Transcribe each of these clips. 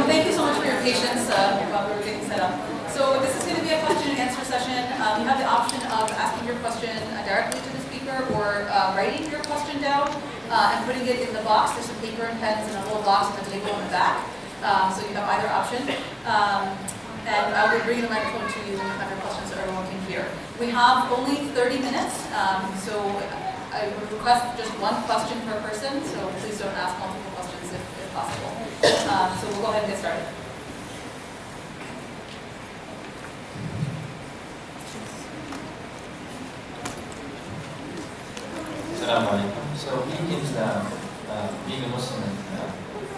thank you so much for your patience while we were getting set up. So this is going to be a question and answer session. You have the option of asking your question directly to the speaker or writing your question down and putting it in the box. There's some paper and pens in a little box with a label on the back. So you have either option. And I will be bringing the microphone to you when you have your questions so everyone can hear. We have only 30 minutes, so I would request just one question per person, so please don't ask multiple questions if possible. So we'll go ahead and get started. Assalamu alaikum. So being a Muslim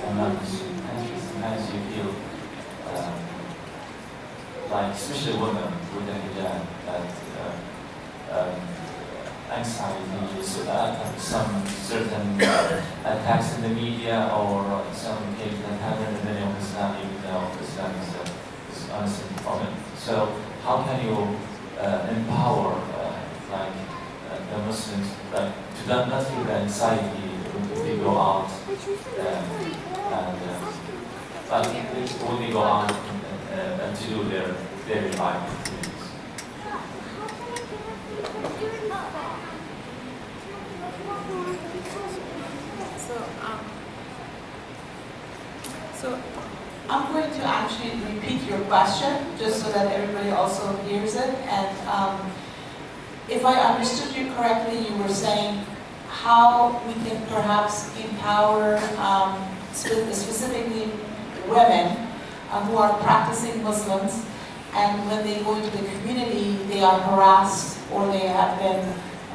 amongst sometimes you feel like, especially women with a hijab, that anxiety, some certain attacks in the media or some cases that happen in many of Islam, even though Islam is honestly women. So how can you empower the Muslims to not feel the anxiety when they go out when they go out and to do their daily life activities? So I'm going to actually repeat your question just so that everybody also hears it. And if I understood you correctly, you were saying how we can perhaps empower specifically women who are practicing Muslims, and when they go into the community, they are harassed or they have been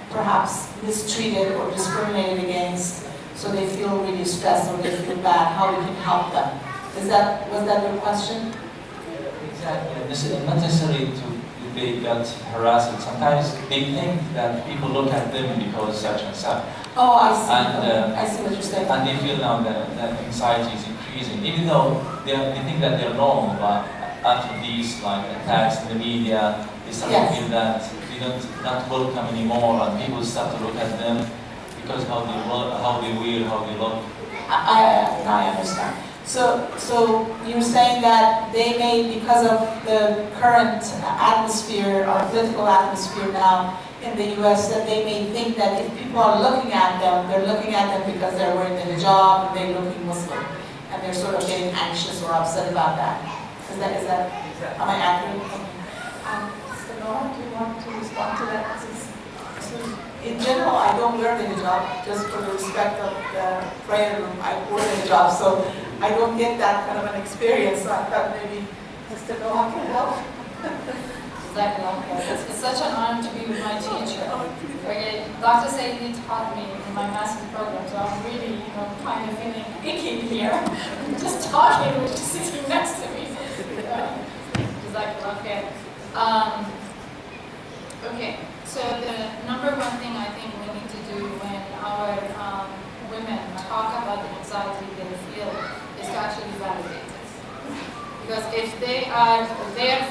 perhaps mistreated or discriminated against, so they feel really stressed or they feel bad, how we can help them. Was that your question? Exactly. Not necessarily they got harassed. Sometimes they think that people look at them because such and such. Oh, I see. And, I see what you're saying. And they feel now that anxiety is increasing, even though they think that they're normal, but after these attacks in the media, they start to feel that they not welcome anymore, and people start to look at them because how they wear, how they look. I understand. So you're saying that they may, because of the current atmosphere or political atmosphere now in the U.S., that they may think that if people are looking at them, they're looking at them because they're wearing the hijab and they're looking Muslim, and they're sort of getting anxious or upset about that. Is that am I accurate? Mr. Noha, do you want to respond to that? In general, I don't wear the hijab, just for the respect of the prayer room. I wear the hijab, so I don't get that kind of an experience. So I thought maybe Mr. Noha can help. It's such an honor to be with my teacher. Okay, Dr. Sayyedi taught me in my master's program, so I'm really, kind of feeling icky here. Just talking, which is sitting next to me. Okay, so the number one thing I think we need to do when our women talk about the anxiety they feel is to actually validate it. Because if they are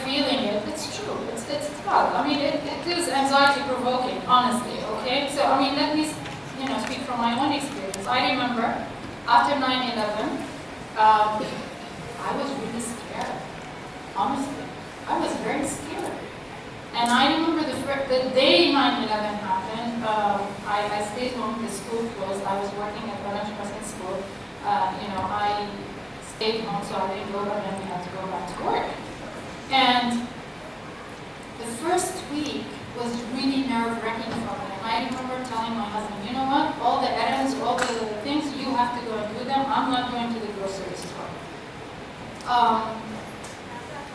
feeling it, it's true. It's valid. I mean, it is anxiety provoking, honestly. Okay. So let me speak from my own experience. I remember after 9/11, I was really scared. Honestly, I was very scared. And I remember the day 9/11 happened. I stayed home. The school closed. I was working at elementary Preston school. I stayed home, so I didn't go, but then we had to go back to work. And the first week was really nerve-wracking for me. And I remember telling my husband, you know what, all the errands, all the things, you have to go and do them. I'm not going to the grocery store.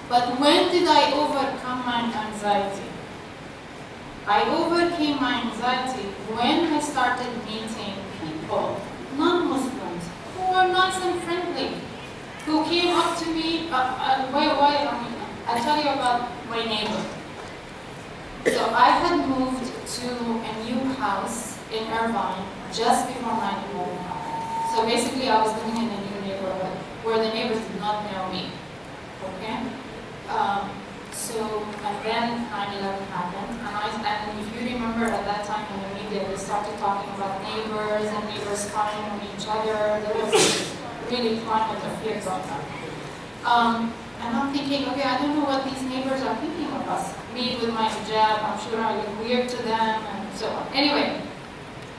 But when did I overcome my anxiety? I overcame my anxiety when I started meeting people, non-Muslims, who are nice and friendly, who came up to me, I'll tell you about my neighbor. So I had moved to a new house in Irvine just before 9/11 happened. So basically I was living in a new neighborhood where the neighbors did not know me, okay? And then 9/11 happened, and if you remember at that time in the media, they started talking about neighbors and neighbors calling on each other. There was really climate of fear going on. And I'm thinking, okay, I don't know what these neighbors are thinking of us. Me with my hijab, I'm sure I look weird to them, and so on. Anyway,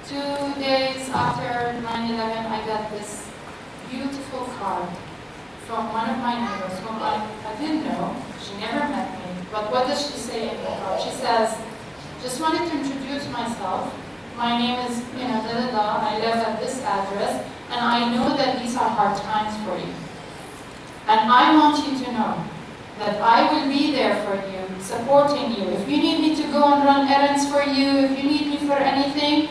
2 days after 9/11, I got this beautiful card from one of my neighbors whom I didn't know. She never met me. But what does she say in the card? She says, just wanted to introduce myself. My name is, I live at this address, and I know that these are hard times for you. And I want you to know that I will be there for you, supporting you. If you need me to go and run errands for you, if you need me for anything,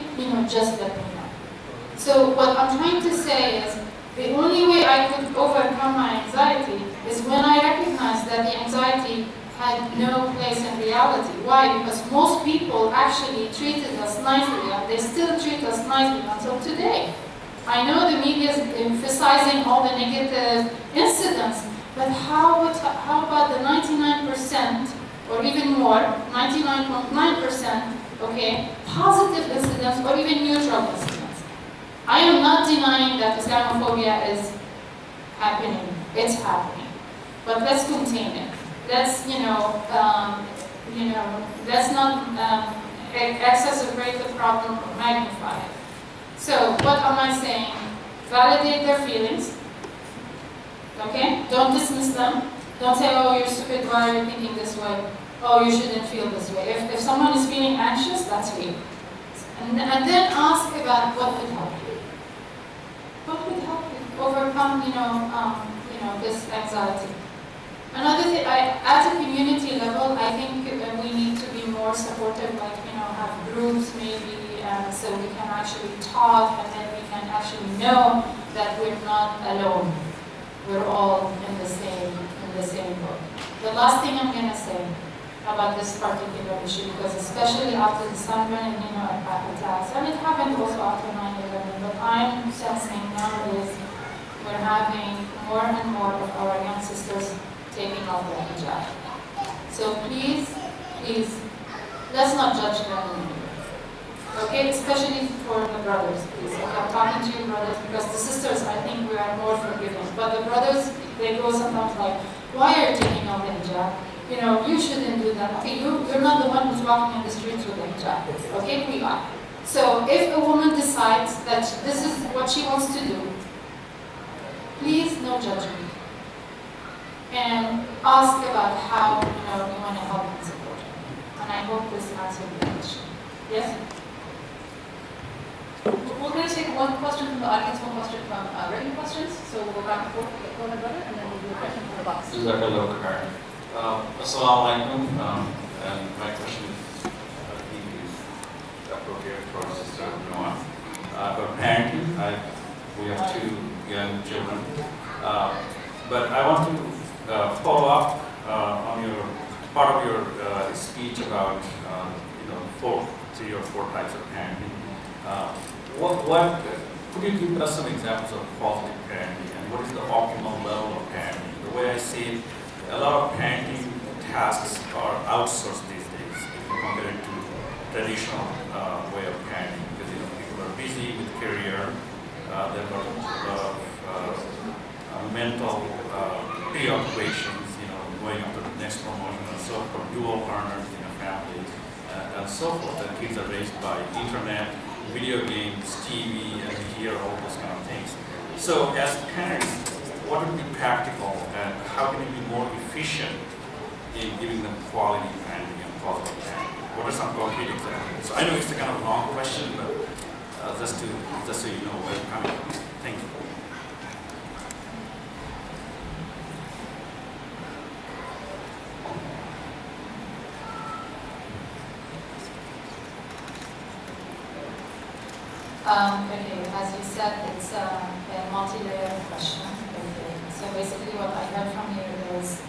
just let me know. So what I'm trying to say is, the only way I could overcome my anxiety is when I recognized that the anxiety had no place in reality. Why? Because most people actually treated us nicely, and they still treat us nicely until today. I know the media is emphasizing all the negative incidents, but how about the 99% or even more, 99.9%, okay, positive incidents or even neutral incidents? I am not denying that Islamophobia is happening. It's happening, but let's contain it. Let's, let's not exacerbate the problem or magnify it. So, what am I saying? Validate their feelings, okay? Don't dismiss them. Don't say, oh, you're stupid, why are you thinking this way? Oh, you shouldn't feel this way. If someone is feeling anxious, that's weird. And then ask about what would help you. What would help you overcome, this anxiety? Another thing, at a community level, I think we need to be more supportive, like, have groups maybe, so we can actually talk, and then we can actually know that we're not alone. We're all in the same boat. The last thing I'm going to say about this particular issue, because especially after the sunburn and attacks, and it happened also after 9/11, but I'm sensing nowadays we're having more and more of our young sisters taking off their hijab. So please, let's not judge them. Okay, especially for the brothers, please. Okay, I'm talking to you brothers, because the sisters, I think we are more forgiving. But the brothers, they go sometimes like, why are you taking off the hijab? You shouldn't do that. Okay, you're not the one who's walking in the streets with the hijab. Okay, we are. So if a woman decides that this is what she wants to do, please, no judgment. And ask about how you want to help and support her. And I hope this answered the question. Yes? We're going to take one question from the audience, one question from written questions. So we'll go back and forth. Go ahead, brother, and then we'll do a question from the box. Assalamu alaikum. And my question I think is appropriate for Sister Noha. For parenting, we have 2 young children. But I want to follow up on your part of your speech about 3 or 4 types of parenting. What could you give us some examples of positive parenting, and what is the optimal level of parenting? The way I see it, a lot of parenting tasks are outsourced these days if you compare it to traditional way of parenting, because people are busy with career, they've got a lot of mental preoccupations, going after the next promotion and so forth, dual earners in a family, and so forth. The kids are raised by internet, video games, TV, and we hear all those kind of things. So as parents, what would be practical, and how can you be more efficient in giving them quality parenting and positive parenting? What are some concrete examples? So I know it's a kind of long question, but just so you know where I'm coming from. Thank you. Okay, as you said, it's a multi-layered question. Okay. So basically what I heard from you is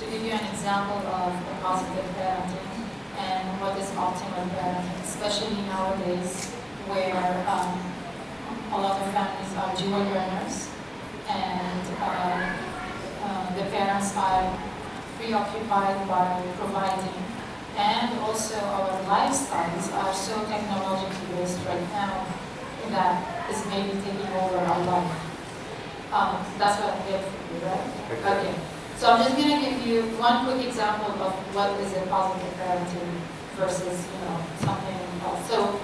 to give you an example of a positive parenting and what is optimal parenting, especially nowadays where a lot of families are dual learners and the parents are preoccupied by providing. And also our lifestyles are so technologically based right now that is maybe taking over our life. That's what I'm here for you, right? Okay. So I'm just going to give you one quick example of what is a positive parenting versus, something else. So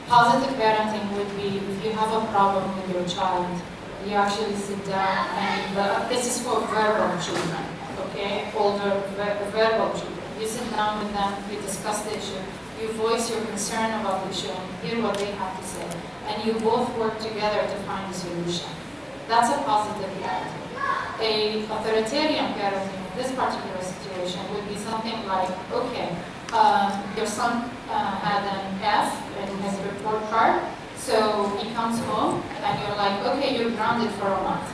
positive parenting would be if you have a problem with your child, you actually sit down and, this is for verbal children, okay? Older verbal children. You sit down with them, you discuss the issue, you voice your concern about the issue and hear what they have to say, and you both work together to find a solution. That's a positive parenting. A authoritarian parenting in this particular situation would be something like, okay, your son had an F in his report card, so he comes home and you're like, okay, you're grounded for a month.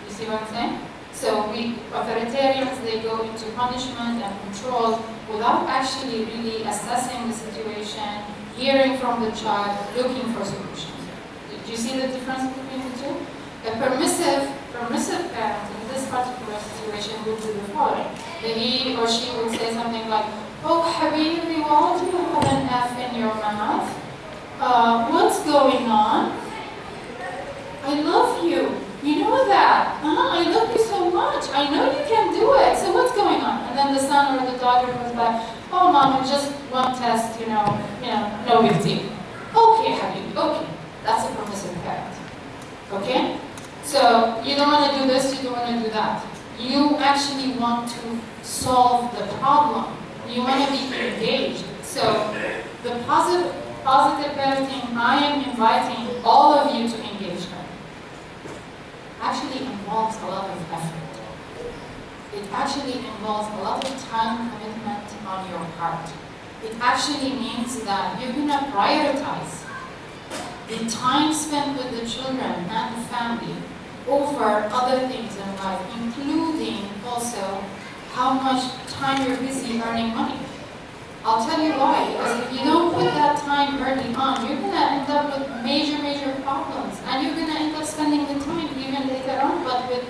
You see what I'm saying? So authoritarians, they go into punishment and control without actually really assessing the situation, hearing from the child, looking for solutions. Do you see the difference between the two? A permissive parent in this particular situation would do the following. He or she would say something like, oh, Habibi, why do you have an F in your mouth? What's going on? I love you. You know that. I love you so much. I know you can do it. So what's going on? And then the son or the daughter goes back, oh, mom, just one test, no big deal. Okay, Habibi, okay. That's a permissive parent. Okay? So you don't want to do this, you don't want to do that. You actually want to solve the problem. You want to be engaged. So the positive parenting, I am inviting all of you to engage her. Actually involves a lot of effort. It actually involves a lot of time commitment on your part. It actually means that you're going to prioritize the time spent with the children and the family over other things in life, including also how much time you're busy earning money. I'll tell you why, because if you don't put that time early on, you're going to end up with major problems, and you're going to end up spending the time even later on, but with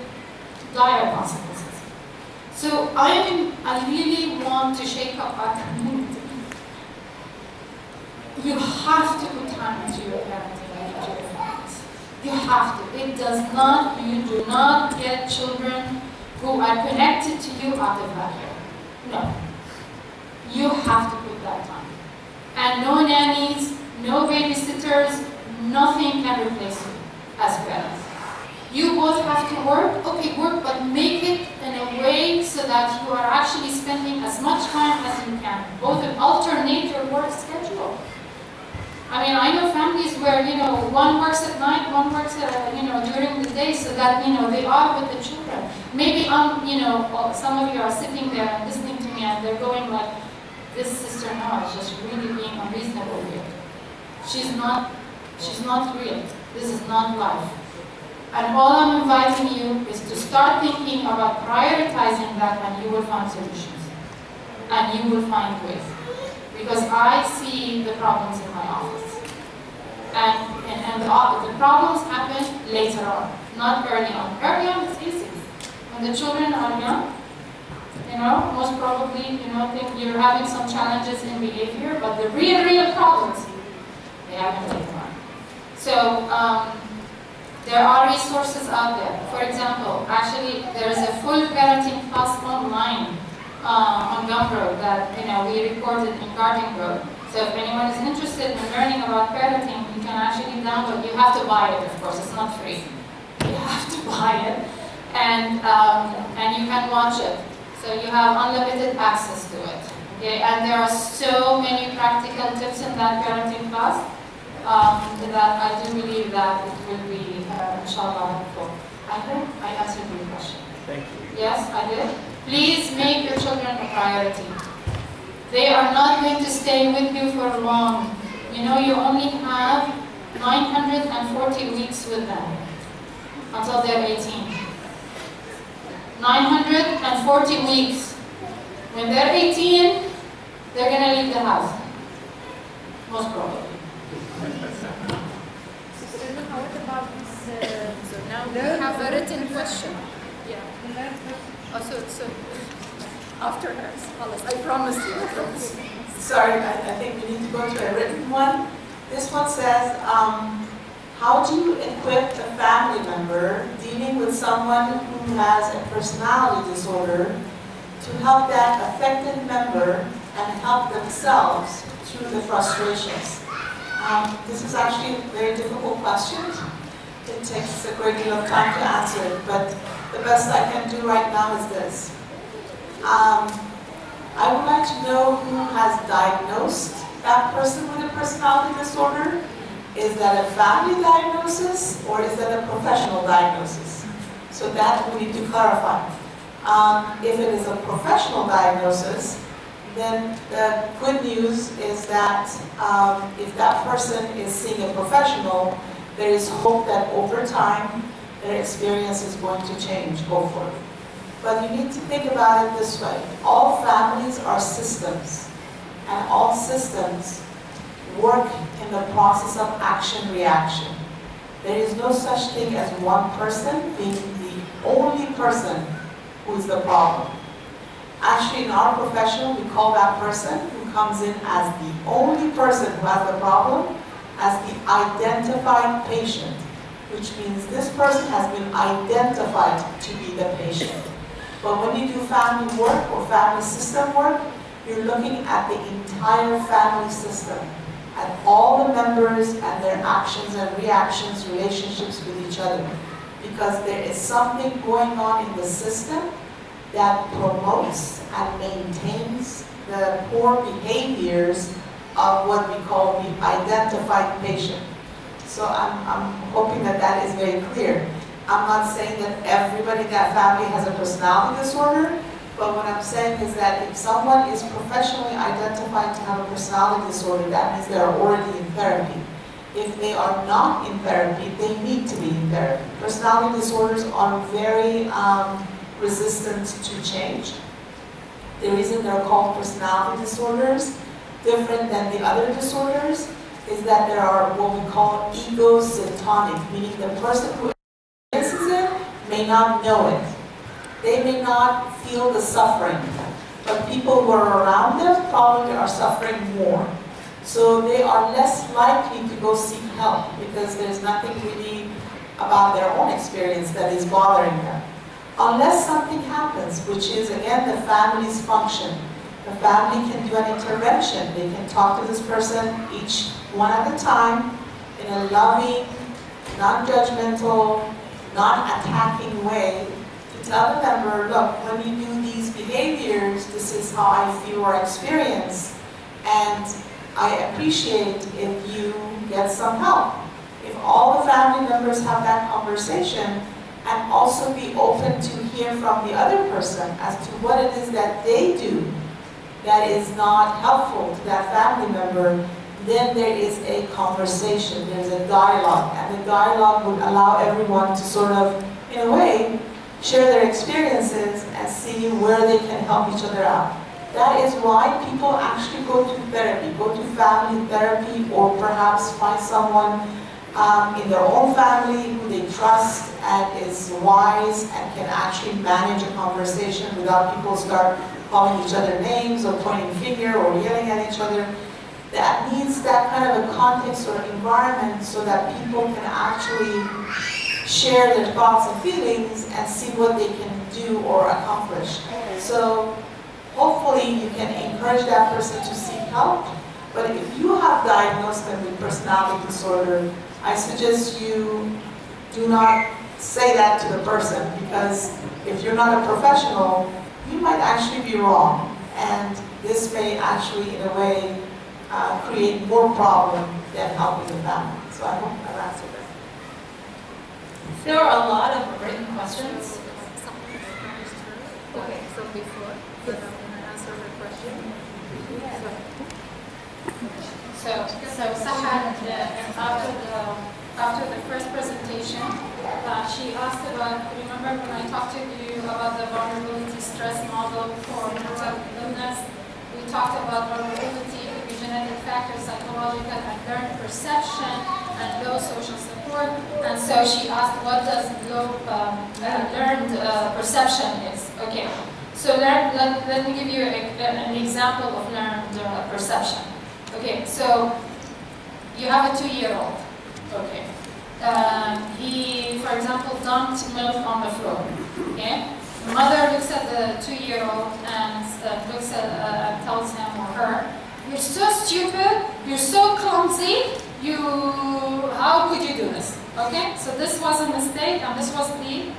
dire consequences. So I really want to shake up our community. You have to put time into your parenting and into your families. You have to. You do not get children who are connected to you out of vacuum. No. You have to put that time. And no nannies, no babysitters, nothing can replace you as parents. You both have to work, but make it in a way so that you are actually spending as much time as you can. Both alternate your work schedule. I mean, I know families where, one works at night, one works during the day, so that, they are with the children. Maybe some of you are sitting there and listening to me and they're going like, this sister Noha is just really being unreasonable here. She's not real. This is not life. And all I'm inviting you is to start thinking about prioritizing that, and you will find solutions. And you will find ways. Because I see the problems in my office. And the problems happen later on, not early on. Early on is easy. When the children are young, most probably, think you're having some challenges in behavior, but the real problems, they happen later on. So, there are resources out there. For example, actually, there is a full parenting class online on Gumroad that we recorded in Garden Grove. So if anyone is interested in learning about parenting, you can actually download. You have to buy it, of course. It's not free. You have to buy it, and you can watch it. So you have unlimited access to it. Okay, and there are so many practical tips in that parenting class that I do believe that it will be, inshallah, helpful. I hope I answered your question. Thank you. Yes, I did. Please make your children a priority. They are not going to stay with you for long. You only have 940 weeks with them until they're 18. 940 weeks. When they're 18, they're going to leave the house. Most probably. So what about this? So now we have a written question. Yeah. So after hers, Alice, I promise you. Sorry, I think we need to go to a written one. This one says, How do you equip a family member dealing with someone who has a personality disorder to help that affected member and help themselves through the frustrations? This is actually a very difficult question. It takes a great deal of time to answer it, but the best I can do right now is this. I would like to know who has diagnosed that person with a personality disorder. Is that a family diagnosis or is that a professional diagnosis? So that we need to clarify. If it is a professional diagnosis, then the good news is that if that person is seeing a professional, there is hope that over time their experience is going to change, hopefully. But you need to think about it this way. All families are systems, and all systems work in the process of action-reaction. There is no such thing as one person being the only person who is the problem. Actually, in our profession, we call that person who comes in as the only person who has the problem as the identified patient, which means this person has been identified to be the patient. But when you do family work or family system work, you're looking at the entire family system, at all the members and their actions and reactions, relationships with each other. Because there is something going on in the system that promotes and maintains the poor behaviors of what we call the identified patient. So I'm hoping that that is very clear. I'm not saying that everybody in that family has a personality disorder, but what I'm saying is that if someone is professionally identified to have a personality disorder, that means they are already in therapy. If they are not in therapy, they need to be in therapy. Personality disorders are very resistant to change. The reason they're called personality disorders, different than the other disorders, is that there are what we call ego-syntonic, meaning the person who experiences it may not know it. They may not feel the suffering, but people who are around them probably are suffering more. So they are less likely to go seek help because there's nothing really about their own experience that is bothering them. Unless something happens, which is again the family's function. The family can do an intervention. They can talk to this person each one at a time in a loving, non-judgmental, non-attacking way to tell the member, look, when you do these behaviors, this is how I feel or experience, and I appreciate if you get some help. If all the family members have that conversation and also be open to hear from the other person as to what it is that they do that is not helpful to that family member, then there is a conversation, there's a dialogue, and the dialogue would allow everyone to sort of, in a way, share their experiences and see where they can help each other out. That is why people actually go to therapy, go to family therapy, or perhaps find someone in their own family who they trust and is wise and can actually manage a conversation without people start calling each other names or pointing finger or yelling at each other. That needs that kind of a context or environment so that people can actually share their thoughts and feelings and see what they can do or accomplish. So hopefully you can encourage that person to seek help. But if you have diagnosed them with personality disorder, I suggest you do not say that to the person, because if you're not a professional, you might actually be wrong. And this may actually, in a way, create more problem than helping the family. So I hope I've answered that. There are a lot of written questions. Okay, from before, but I'm going to answer the question. So Saha, after the first presentation, she asked about, remember when I talked to you about the vulnerability stress model for mental illness? We talked about vulnerability, genetic factors, psychological and learned perception, and low social support. And so she asked, what does low learned perception is? Okay, so let me give you an example of learned perception. Okay, so you have a 2-year-old. Okay, he, for example, dumped milk on the floor. Okay? The mother looks at the 2-year-old and tells him or her, "You're so stupid. You're so clumsy. How could you do this?" Okay? So this was a mistake, and this was the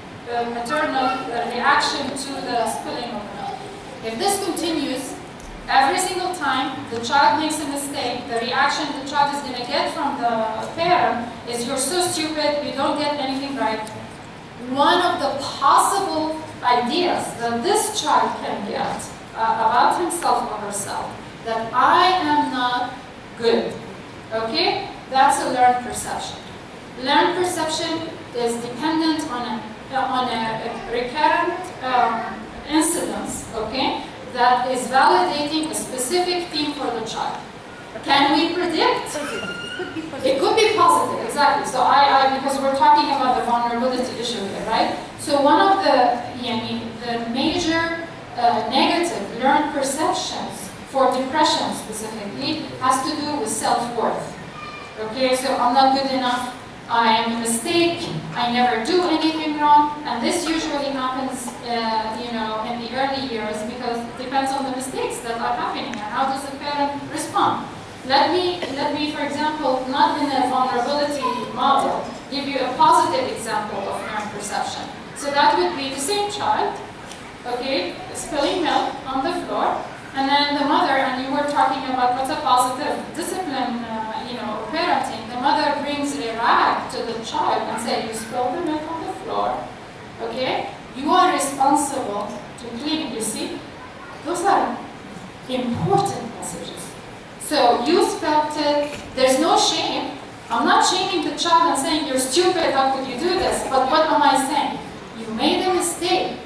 maternal reaction to the spilling of milk. If this continues, every single time the child makes a mistake, the reaction the child is going to get from the parent is, "You're so stupid, you don't get anything right." One of the possible ideas that this child can get about himself or herself, that I am not good. Okay? That's a learned perception. Learned perception is dependent on a recurrent incidence, okay, that is validating a specific theme for the child. Can we predict? It could be positive, exactly. So because we're talking about the vulnerability issue here, right? So one of the major negative learned perceptions for depression specifically has to do with self-worth. Okay, so I'm not good enough, I am a mistake, I never do anything wrong, and this usually happens, in the early years because it depends on the mistakes that are happening and how does the parent respond. Let me, for example, not in a vulnerability model, give you a positive example of learned perception. So that would be the same child, okay, spilling milk on the floor, and then the mother, and you were talking about what's a positive discipline, parenting. The mother brings a rag to the child and says, "You spilled the milk on the floor, okay? You are responsible to clean it." You see, those are important messages. So you spelled it. There's no shame. I'm not shaming the child and saying, "You're stupid, how could you do this?" But what am I saying? You made a mistake.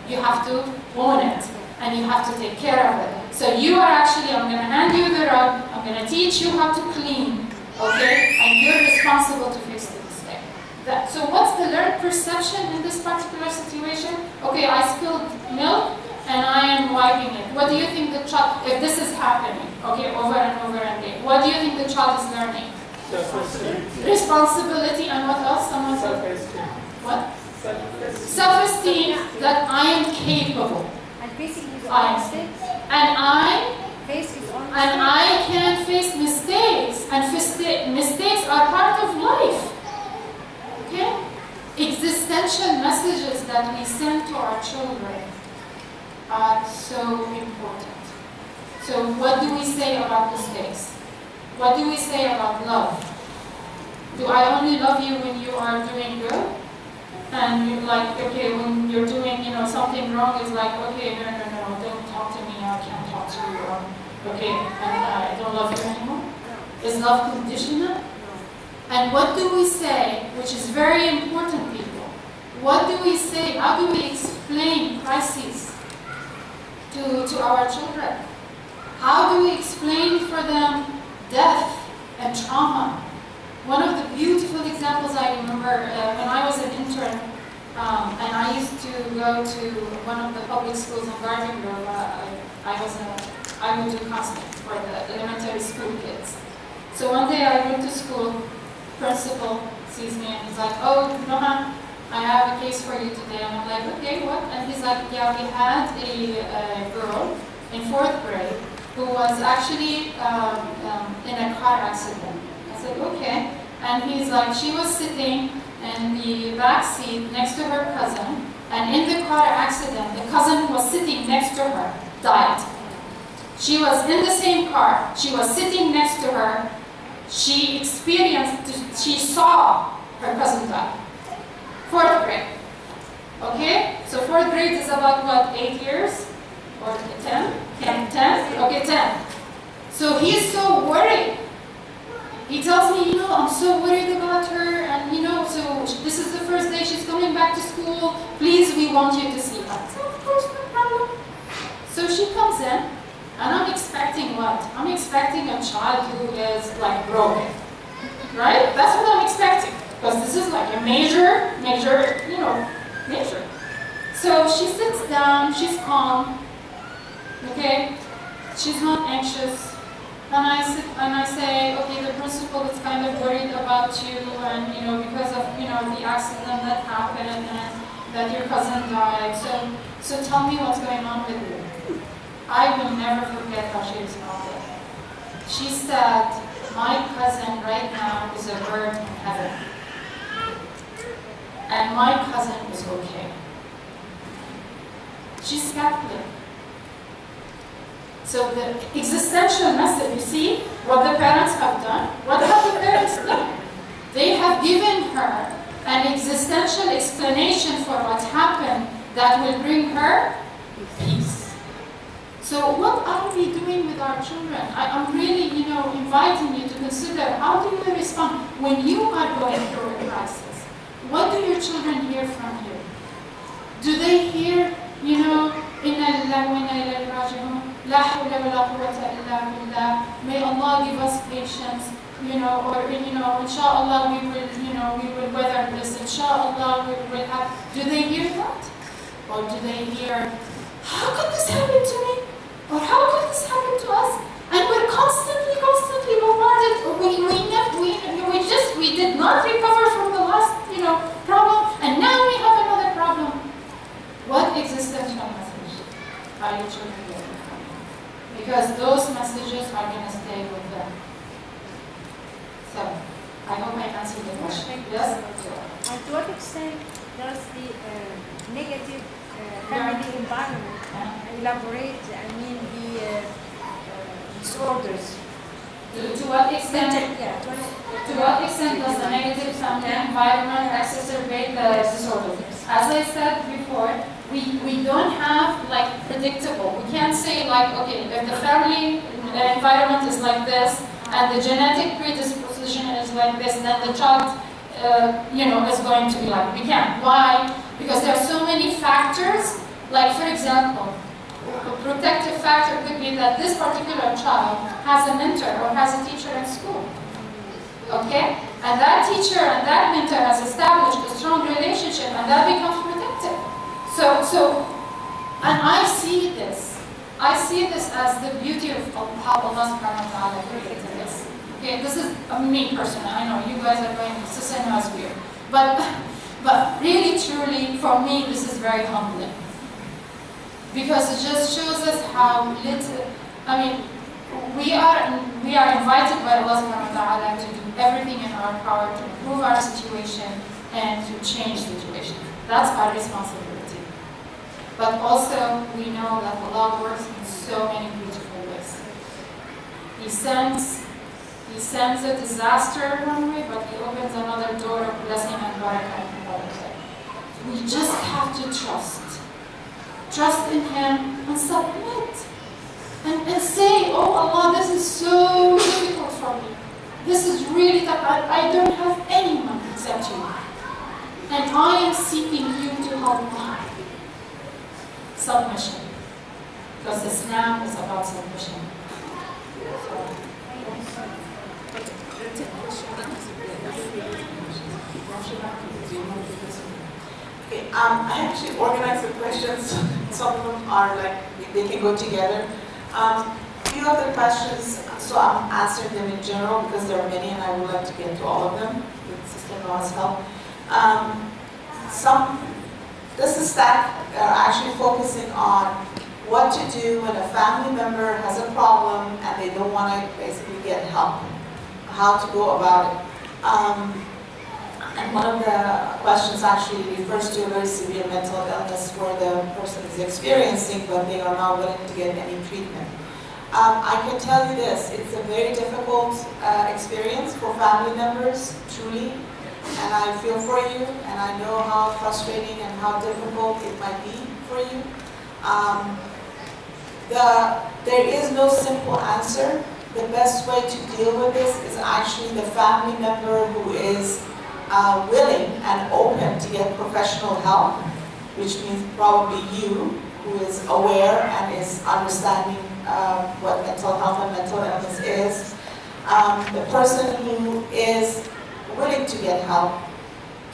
You have to own it, and you have to take care of it. So you are actually, I'm going to hand you the rug, I'm going to teach you how to clean, okay? And you're responsible to fix the mistake. So what's the learned perception in this particular situation? Okay, I spilled milk, and I am wiping it. What do you think the child, if this is happening, okay, over and over again, what do you think the child is learning? Responsibility, and what else? Someone said? What? Self-esteem, that I am capable. And facing his I own am. mistakes. And I can face mistakes, and mistakes are part of life. Okay? Existential messages that we send to our children are so important. So what do we say about mistakes? What do we say about love? Do I only love you when you are doing good? And you're like, okay, when you're doing, something wrong, it's like, okay, no, don't talk to me, I can't talk to you, okay, and I don't love you anymore? Is love conditional? And what do we say, which is very important, people? What do we say, how do we explain crises to our children? How do we explain for them death and trauma? One of the beautiful examples I remember when I was an intern, and I used to go to one of the public schools in Garden Grove. I would do counseling for the elementary school kids. So one day I went to school, principal sees me and he's like, "Oh, Noha, I have a case for you today." And I'm like, "Okay, what?" And he's like, "Yeah, we had a girl in 4th grade who was actually in a car accident." I said, "Okay." And he's like, she was sitting in the back seat next to her cousin, and in the car accident, the cousin who was sitting next to her died. She was in the same car, she was sitting next to her, she saw her cousin die. 4th grade. Okay? So 4th grade is about what, 8 years? Or 10? 10? Okay, 10. So he's so worried. He tells me, I'm so worried about her, and so this is the first day she's coming back to school. Please, we want you to see her. So of course, no problem. So she comes in, and I'm expecting what? I'm expecting a child who is like broken, right? That's what I'm expecting, because this is like a major. So she sits down, she's calm, okay? She's not anxious. And I say, okay, the principal is kind of worried about you, and because of the accident that happened and that your cousin died. So tell me what's going on with you. I will never forget how she responded. She said, my cousin right now is a bird in heaven, and my cousin is okay. She's Catholic. So the existential message, you see what the parents have done? What have the parents done? They have given her an existential explanation for what happened that will bring her peace. So what are we doing with our children? I'm really, inviting you to consider, how do you respond when you are going through a crisis? What do your children hear from you? Do they hear, إِنَّا لِلَّهِ وَإِنَّا إِلَيْهِ رَاجِعُونَ لَا حَوْلَ وَلَا قُوَّةَ إِلَّا بِاللَّهِ. May Allah give us patience, or inshallah we will weather this, inshallah we will have. Do they hear that? Or do they hear, how could this happen to me? Or how could this happen to us? And we're constantly bombarded. We did not recover from the last, problem, and now we have another problem. What existential message are your children getting from you? Because those messages are going to stay with them. So, I hope I answered the question. Yes? And to what extent does the negative family environment elaborate, the disorders? To what extent? Yeah. To what extent does the negative family environment exacerbate the disorder? As I said before, we don't have predictable. We can't say okay, if the family environment is like this and the genetic predisposition is like this, then the child, is going to be like. We can't. Why? Because there are so many factors. Like for example, a protective factor could be that this particular child has a mentor or has a teacher in school. Okay? And that teacher and that mentor has established a strong relationship, and that becomes protective. So, and I see this as the beauty of how Allah subhanahu wa ta'ala created this. Okay, this is me personally. I know you guys are going, Sister Noha is weird. But really, truly, for me, this is very humbling. Because it just shows us how little, we are invited by Allah subhanahu wa ta'ala to do everything in our power to improve our situation and to change the situation. That's our responsibility. But also, we know that Allah works in so many beautiful ways. He sends a disaster one way, but He opens another door of blessing and barakah in another way. We just have to trust. Trust in Him and submit. And say, oh Allah, this is so difficult for me. This is really tough. I don't have anyone except you. And I am seeking you to help me. Submission. Because Islam is about submission. Okay, I actually organized the questions. Some of them are they can go together. Few of the questions, so I'm answering them in general because there are many and I would like to get to all of them with Sister Noha's help. This is that are actually focusing on what to do when a family member has a problem and they don't want to basically get help, how to go about it. And one of the questions actually refers to a very severe mental illness where the person is experiencing, but they are not willing to get any treatment. I can tell you this, it's a very difficult experience for family members, truly, and I feel for you, and I know how frustrating and how difficult it might be for you. There is no simple answer. The best way to deal with this is actually the family member who is willing and open to get professional help, which means probably you, who is aware and is understanding what mental health and mental illness is. The person who is willing to get help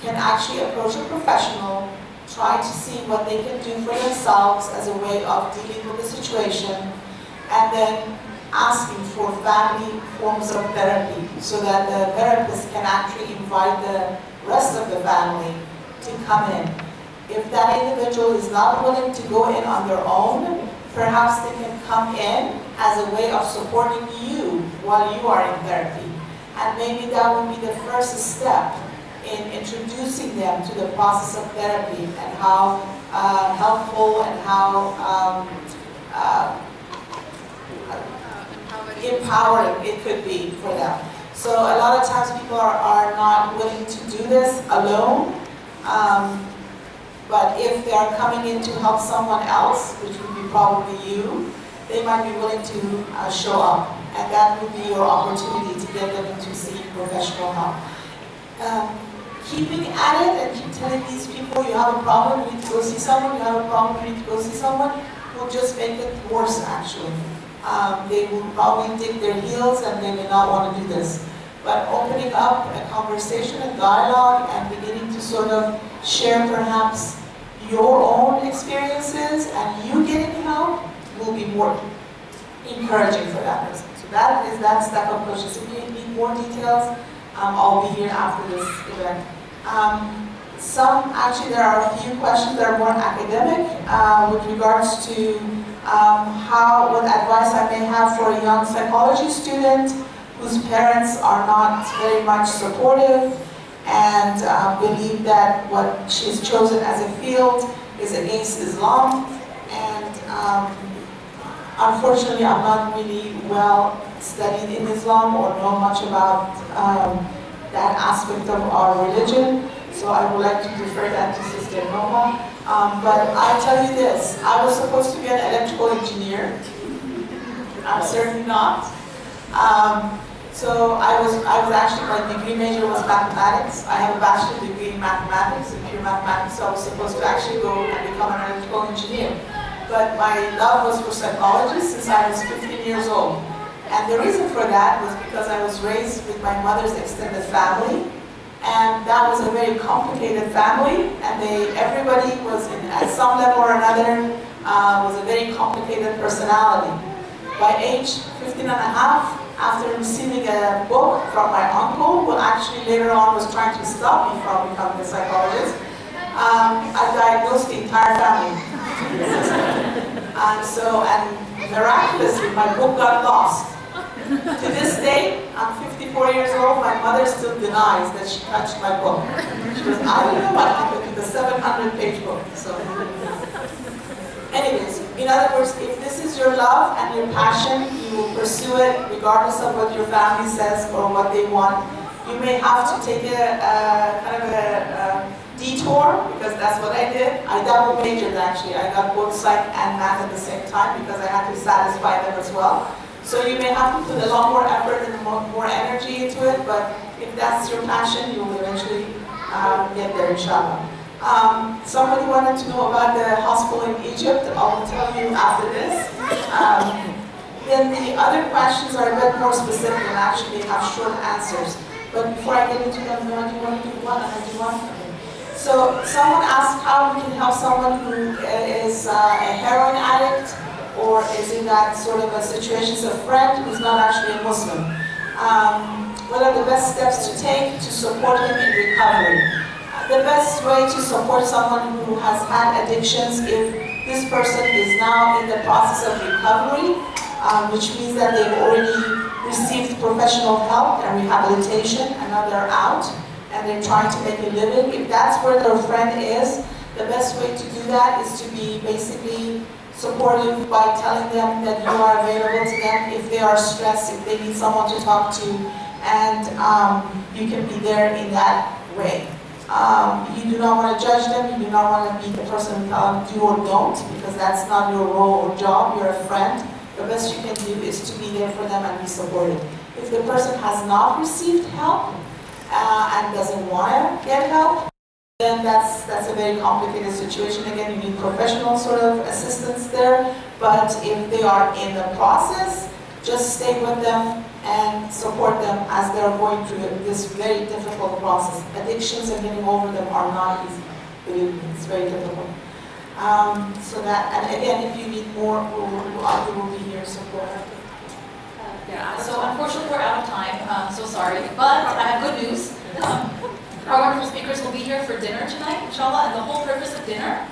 can actually approach a professional, try to see what they can do for themselves as a way of dealing with the situation, and then asking for family forms of therapy so that the therapist can actually invite the rest of the family to come in. If that individual is not willing to go in on their own, perhaps they can come in as a way of supporting you while you are in therapy. And maybe that would be the first step in introducing them to the process of therapy and how helpful and how empowering it could be for them. So a lot of times people are not willing to do this alone, but if they are coming in to help someone else, which would be probably you, they might be willing to show up, and that would be your opportunity to get them to seek professional help. Keeping at it and keep telling these people you have a problem, you need to go see someone, you have a problem, you need to go see someone, will just make it worse actually. They will probably dig their heels and they may not want to do this. But opening up a conversation, a dialogue, and beginning to sort of share perhaps your own experiences and you getting help will be more encouraging for that person. So that is that step of push. So if you need more details, I'll be here after this event. Actually there are a few questions that are more academic with regards to what advice I may have for a young psychology student whose parents are not very much supportive and believe that what she's chosen as a field is against Islam. And unfortunately, I'm not really well studied in Islam or know much about that aspect of our religion, so I would like to defer that to Sister Noha. But I'll tell you this, I was supposed to be an electrical engineer. I'm certainly not. So I was actually, my degree major was mathematics. I have a bachelor's degree in mathematics, in pure mathematics, so I was supposed to actually go and become an electrical engineer. But my love was for psychology since I was 15 years old. And the reason for that was because I was raised with my mother's extended family, and that was a very complicated family, and everybody was at some level or another, was a very complicated personality. By age 15 and a half, after receiving a book from my uncle, who actually later on was trying to stop me from becoming a psychologist, I diagnosed the entire family. And miraculously, my book got lost. To this day, I'm 54 years old, my mother still denies that she touched my book. She goes, I don't know what happened to the 700-page book. So, anyways, in other words, if this is your love and your passion, you will pursue it regardless of what your family says or what they want. You may have to take a kind of a detour, because that's what I did. I double majored actually. I got both psych and math at the same time because I had to satisfy them as well. So you may have to put a lot more effort and more energy into it, but if that's your passion, you will eventually get there, inshallah. Somebody wanted to know about the hospital in Egypt. I'll tell you after this. Then the other questions are a bit more specific and actually have short answers. But before I get into them, do you want to do one and I do one? So someone asked how we can help someone who is a heroin addict or is in that sort of a situation, so a friend who's not actually a Muslim. What are the best steps to take to support him in recovery? The best way to support someone who has had addictions, if this person is now in the process of recovery, which means that they've already received professional help and rehabilitation and now they're out and they're trying to make a living. If that's where their friend is, the best way to do that is to be basically supportive by telling them that you are available to them if they are stressed, if they need someone to talk to, and you can be there in that way. You do not want to judge them, you do not want to be the person who tell them do or don't, because that's not your role or job, you're a friend. The best you can do is to be there for them and be supportive. If the person has not received help and doesn't want to get help, then that's a very complicated situation. Again, you need professional sort of assistance there. But if they are in the process, just stay with them and support them as they're going through this very difficult process. Addictions and getting over them are not easy. Believe me, it's very difficult. And again, if you need more, we will be here to support. Yeah, so unfortunately we're out of time, so sorry, but I have good news. Our wonderful speakers will be here for dinner tonight, inshallah, and the whole purpose of dinner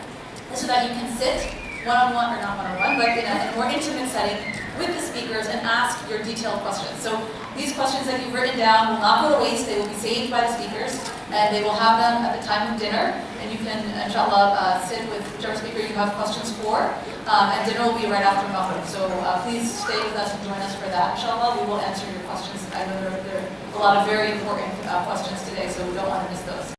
is so that you can sit one-on-one, or not one-on-one, but in a more intimate setting with the speakers and ask your detailed questions. So these questions that you've written down will not go to waste, they will be saved by the speakers, and they will have them at the time of dinner, and you can, inshallah, sit with whichever speaker you have questions for, and dinner will be right after Maghrib. So please stay with us and join us for that. Inshallah, we will answer your questions. I know there are a lot of very important questions today, so we don't want to miss those.